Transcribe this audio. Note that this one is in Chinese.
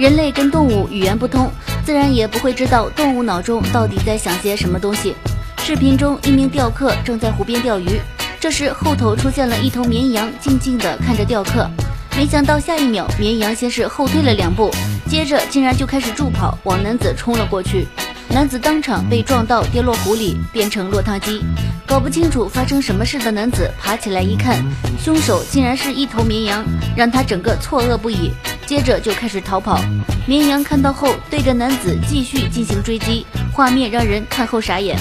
人类跟动物语言不通，自然也不会知道动物脑中到底在想些什么东西。视频中，一名钓客正在湖边钓鱼，这时后头出现了一头绵羊，静静地看着钓客。没想到下一秒，绵羊先是后退了2步，接着竟然就开始助跑，往男子冲了过去。男子当场被撞到，跌落湖里，变成落汤鸡。搞不清楚发生什么事的男子爬起来一看，凶手竟然是一头绵羊，让他整个错愕不已。接着就开始逃跑。绵羊看到后，对着男子继续进行追击，画面让人看后傻眼。